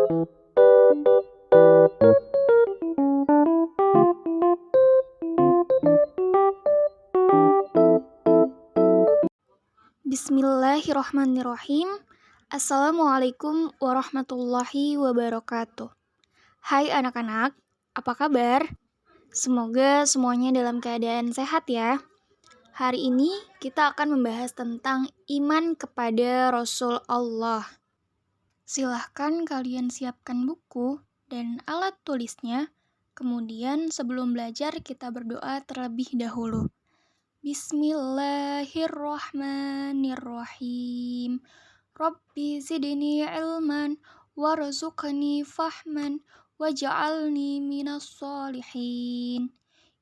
Bismillahirrahmanirrahim. Assalamualaikum warahmatullahi wabarakatuh. Hai anak-anak, apa kabar? Semoga semuanya dalam keadaan sehat ya. Hari ini kita akan membahas tentang iman kepada Rasul Allah. Silahkan kalian siapkan buku dan alat tulisnya. Kemudian sebelum belajar kita berdoa terlebih dahulu. Bismillahirrahmanirrahim. Rabbi zidni ilman warzuqni fahman waj'alni minas solihin.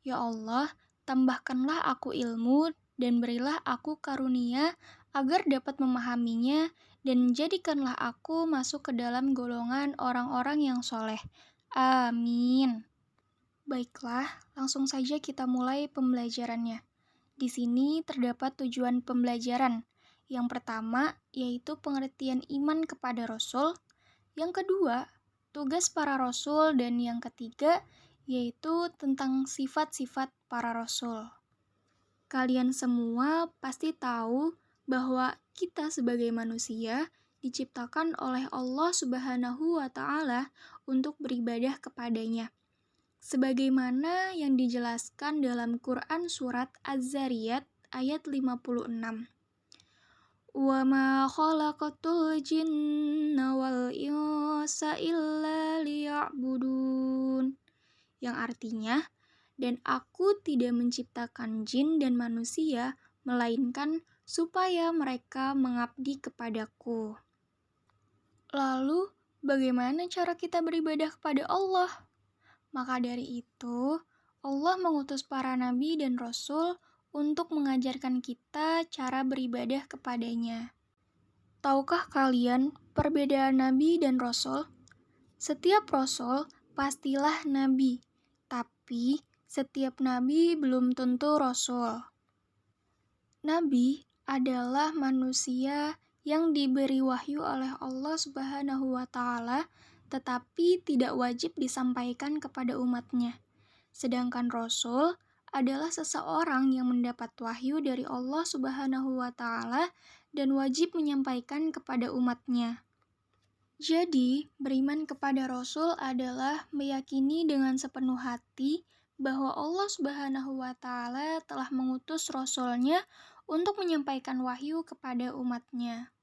Ya Allah, tambahkanlah aku ilmu dan berilah aku karunia agar dapat memahaminya dan jadikanlah aku masuk ke dalam golongan orang-orang yang soleh. Amin. Baiklah, langsung saja kita mulai pembelajarannya. Di sini terdapat tujuan pembelajaran. Yang pertama, yaitu pengertian iman kepada Rasul. Yang kedua, tugas para Rasul. Dan yang ketiga, yaitu tentang sifat-sifat para Rasul. Kalian semua pasti tahu bahwa kita sebagai manusia diciptakan oleh Allah Subhanahu wa Ta'ala untuk beribadah kepadanya. Sebagaimana yang dijelaskan dalam Quran surat Az-Zariyat ayat 56. Wa ma khalaqatul jinna wal insa illa liya'budun. Yang artinya, dan aku tidak menciptakan jin dan manusia, melainkan supaya mereka mengabdi kepadaku. Lalu, bagaimana cara kita beribadah kepada Allah? Maka dari itu, Allah mengutus para nabi dan rasul untuk mengajarkan kita cara beribadah kepadanya. Tahukah kalian perbedaan nabi dan rasul? Setiap rasul pastilah nabi, tapi setiap nabi belum tentu rasul. Nabi adalah manusia yang diberi wahyu oleh Allah Subhanahu wa Ta'ala, tetapi tidak wajib disampaikan kepada umatnya. Sedangkan Rasul adalah seseorang yang mendapat wahyu dari Allah Subhanahu wa Ta'ala dan wajib menyampaikan kepada umatnya. Jadi, beriman kepada Rasul adalah meyakini dengan sepenuh hati bahwa Allah Subhanahu wa Ta'ala telah mengutus Rasul-Nya untuk menyampaikan wahyu kepada umatnya.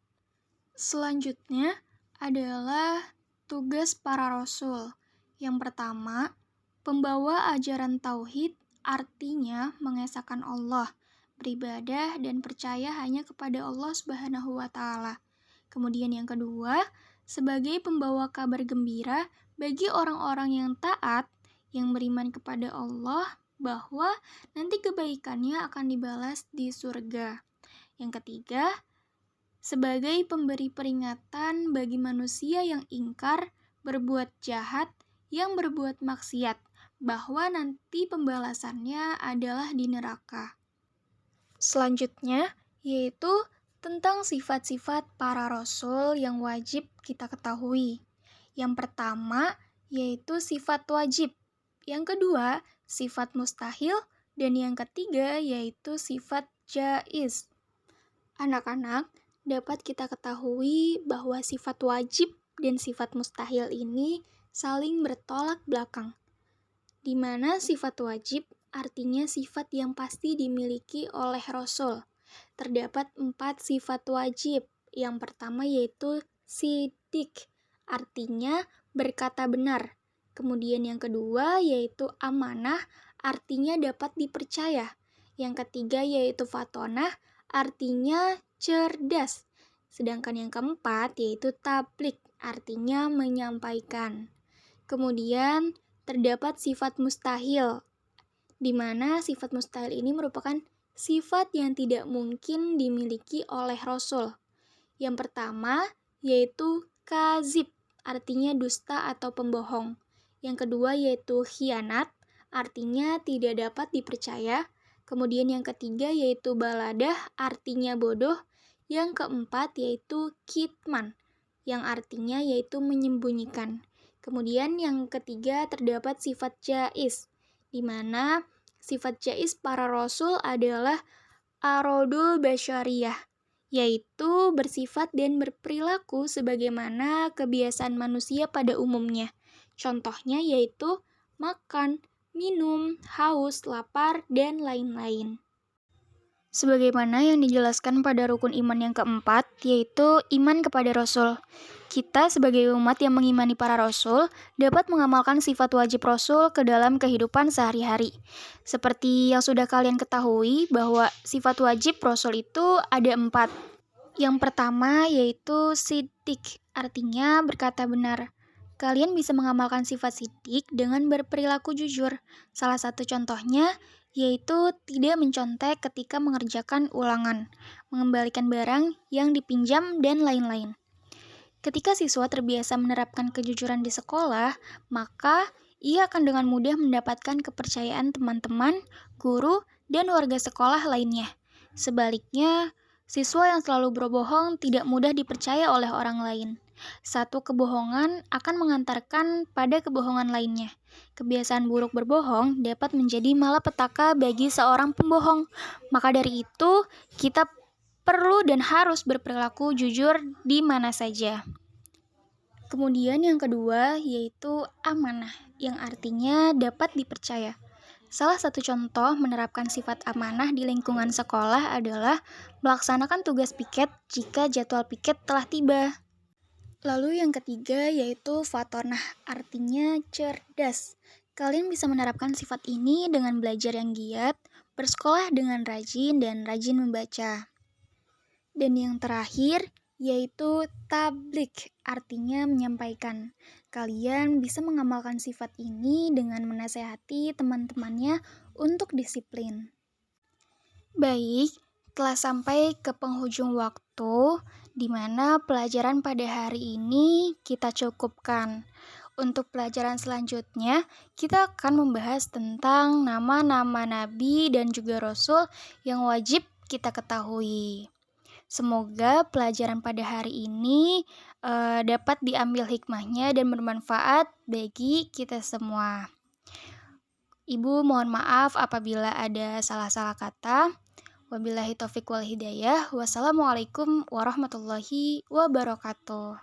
Selanjutnya adalah tugas para rasul. Yang pertama, pembawa ajaran tauhid, artinya mengesahkan Allah, beribadah dan percaya hanya kepada Allah Subhanahu wa Ta'ala. Kemudian yang kedua, sebagai pembawa kabar gembira bagi orang-orang yang taat, yang beriman kepada Allah, bahwa nanti kebaikannya akan dibalas di surga. Yang ketiga, sebagai pemberi peringatan bagi manusia yang ingkar, berbuat jahat, yang berbuat maksiat, bahwa nanti pembalasannya adalah di neraka. Selanjutnya, yaitu tentang sifat-sifat para rasul yang wajib kita ketahui. Yang pertama, yaitu sifat wajib. Yang kedua, sifat mustahil. Dan yang ketiga, yaitu sifat jaiz. Anak-anak, dapat kita ketahui bahwa sifat wajib dan sifat mustahil ini saling bertolak belakang. Di mana sifat wajib artinya sifat yang pasti dimiliki oleh Rasul. Terdapat 4 sifat wajib. Yang pertama yaitu sidik, artinya berkata benar. Kemudian yang kedua yaitu amanah, artinya dapat dipercaya. Yang ketiga yaitu fatonah, artinya cerdas. Sedangkan yang keempat yaitu tablik, artinya menyampaikan. Kemudian terdapat sifat mustahil, di mana sifat mustahil ini merupakan sifat yang tidak mungkin dimiliki oleh Rasul. Yang pertama yaitu kazib, artinya dusta atau pembohong. Yang kedua yaitu khianat, artinya tidak dapat dipercaya. Kemudian yang ketiga yaitu baladah, artinya bodoh. Yang keempat yaitu kitman, yang artinya yaitu menyembunyikan. Kemudian yang ketiga terdapat sifat jaiz, di mana sifat jaiz para rasul adalah arodul basyariyah, yaitu bersifat dan berperilaku sebagaimana kebiasaan manusia pada umumnya. Contohnya yaitu makan, minum, haus, lapar, dan lain-lain. Sebagaimana yang dijelaskan pada rukun iman yang keempat, yaitu iman kepada Rasul. Kita sebagai umat yang mengimani para Rasul, dapat mengamalkan sifat wajib Rasul ke dalam kehidupan sehari-hari. Seperti yang sudah kalian ketahui, bahwa sifat wajib Rasul itu ada 4. Yang pertama yaitu siddiq, artinya berkata benar. Kalian bisa mengamalkan sifat siddiq dengan berperilaku jujur. Salah satu contohnya yaitu tidak mencontek ketika mengerjakan ulangan, mengembalikan barang yang dipinjam, dan lain-lain. Ketika siswa terbiasa menerapkan kejujuran di sekolah, maka ia akan dengan mudah mendapatkan kepercayaan teman-teman, guru, dan warga sekolah lainnya. Sebaliknya, siswa yang selalu berbohong tidak mudah dipercaya oleh orang lain. Satu kebohongan akan mengantarkan pada kebohongan lainnya. Kebiasaan buruk berbohong dapat menjadi malapetaka bagi seorang pembohong. Maka dari itu, kita perlu dan harus berperilaku jujur di mana saja. Kemudian yang kedua yaitu amanah, yang artinya dapat dipercaya. Salah satu contoh menerapkan sifat amanah di lingkungan sekolah adalah melaksanakan tugas piket jika jadwal piket telah tiba. Lalu yang ketiga yaitu fatonah, artinya cerdas. Kalian bisa menerapkan sifat ini dengan belajar yang giat, bersekolah dengan rajin, dan rajin membaca. Dan yang terakhir yaitu tablik, artinya menyampaikan. Kalian bisa mengamalkan sifat ini dengan menasehati teman-temannya untuk disiplin. Baik, telah sampai ke penghujung waktu di mana pelajaran pada hari ini kita cukupkan. Untuk pelajaran selanjutnya, kita akan membahas tentang nama-nama nabi dan juga rasul yang wajib kita ketahui. Semoga pelajaran pada hari ini dapat diambil hikmahnya dan bermanfaat bagi kita semua. Ibu mohon maaf apabila ada salah-salah kata. Wabillahi taufiq wal hidayah. Wassalamualaikum warahmatullahi wabarakatuh.